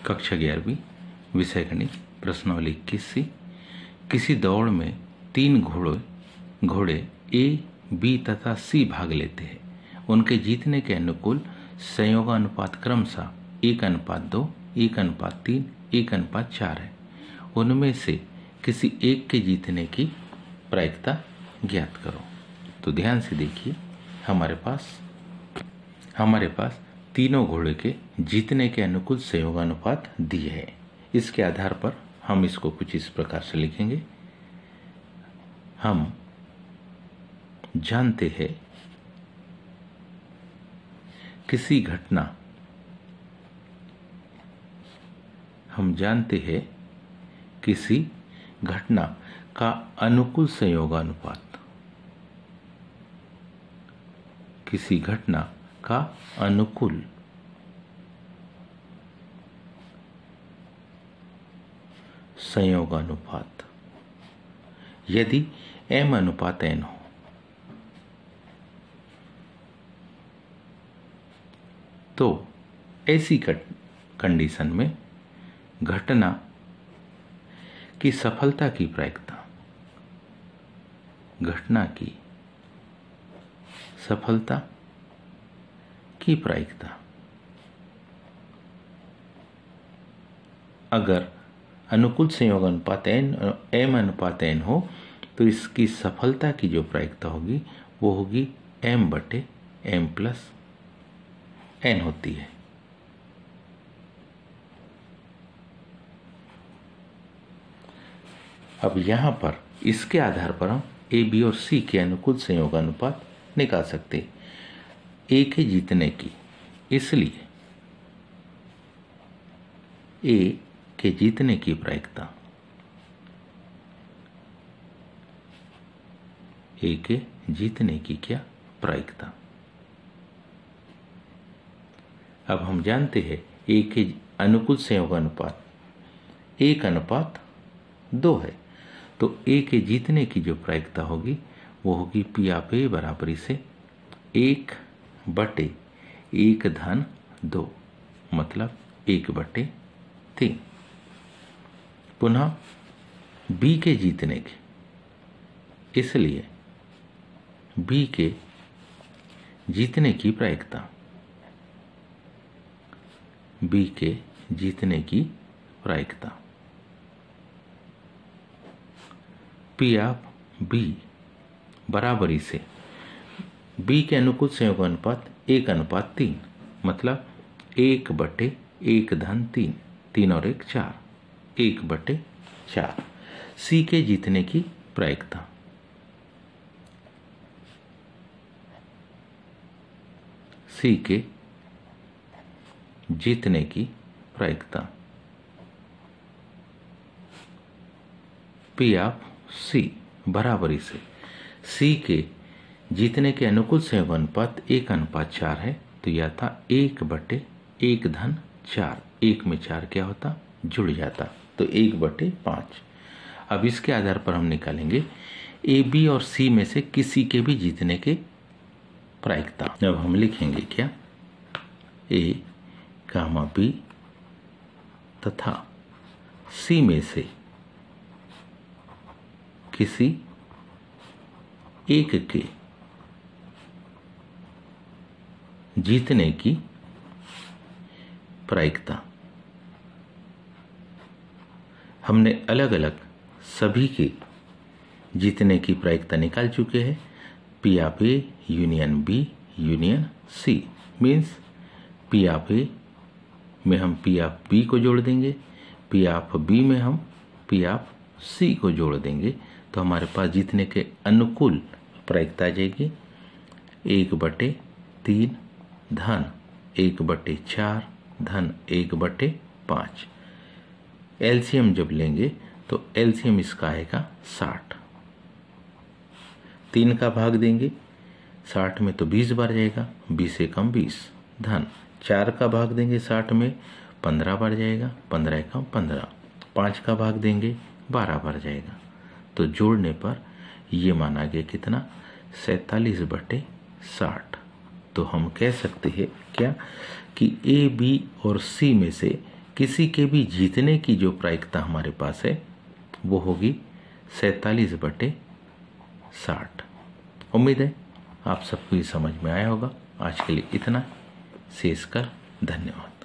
कक्षा 11वीं विषय गणित प्रश्नावली 21। किसी दौड़ में 3 घोड़े ए, बी तथा सी भाग लेते हैं। उनके जीतने के अनुकूल संयोगानुपात क्रमशः 1:2, 1:3, 1:4 है। उनमें से किसी एक के जीतने की प्रायिकता ज्ञात करो। तो ध्यान से देखिए, हमारे पास तीनों घोड़े के जीतने के अनुकूल संयोगानुपात दिए हैं। इसके आधार पर हम इसको कुछ इस प्रकार से लिखेंगे। हम जानते हैं किसी घटना का अनुकूल संयोगानुपात, किसी घटना का अनुकूल संयोगानुपात यदि m/n हो, तो ऐसी कंडीशन में घटना की सफलता की प्रायिकता, घटना की सफलता की प्रायिकता अगर अनुकूल संयोगानुपात m/n हो, तो इसकी सफलता की जो प्रायिकता होगी वो होगी m/m+n होती है। अब यहां पर इसके आधार पर हम ए, बी और सी के अनुकूल संयोगानुपात निकाल सकते हैं। ए के जीतने की, इसलिए ए के जीतने की प्रायिकता, ए के जीतने की क्या प्रायिकता। अब हम जानते हैं ए के अनुकूल संयोगानुपात 1:2 है, तो ए के जीतने की जो प्रायिकता होगी वो होगी P(a) बराबरी से 1/1-2, मतलब 1/3। पुनः बी के जीतने की, इसलिए बी के जीतने की प्रायिकता, बी के जीतने की प्रायिकता P(b) बराबरी से बी के अनुकूल संयोगानुपात 1:3, मतलब 1/1-3, 3 और 1 4, 1/4। सी के जीतने की प्रायिकता, सी के जीतने की प्रायिकता P(c) बराबरी से सी के जीतने के अनुकूल संयोगानुपात 1:4 है, तो यह था 1/1-4, 1 में 4 क्या होता, जुड़ जाता, तो 1/5। अब इसके आधार पर हम निकालेंगे ए, बी और सी में से किसी के भी जीतने के प्रायिकता। अब हम लिखेंगे क्या, ए, बी तथा सी में से किसी एक के जीतने की प्रायिकता। हमने अलग अलग सभी के जीतने की प्रायिकता निकाल चुके हैं। P(a) union B union C, means P(a) में हम P(b) को जोड़ देंगे, P(b) में हम P(c) को जोड़ देंगे, तो हमारे पास जीतने के अनुकूल प्रायिकता आ जाएगी 1/3 धन 1/4 धन 1/5। एलसीएम जब लेंगे तो एलसीएम इसका आएगा 60। 3 का भाग देंगे 60 में तो 20 बार जाएगा, 20 से कम 20, धन 4 का भाग देंगे 60 में 15 बार जाएगा, 15 कम 15, 5 का भाग देंगे 12 बार जाएगा, तो जोड़ने पर ये माना गया कितना, 47/60। तो हम कह सकते हैं क्या कि ए, बी और सी में से किसी के भी जीतने की जो प्रायिकता हमारे पास है वो होगी 47/60। उम्मीद है आप सबको ये समझ में आया होगा। आज के लिए इतना। शेष कर धन्यवाद।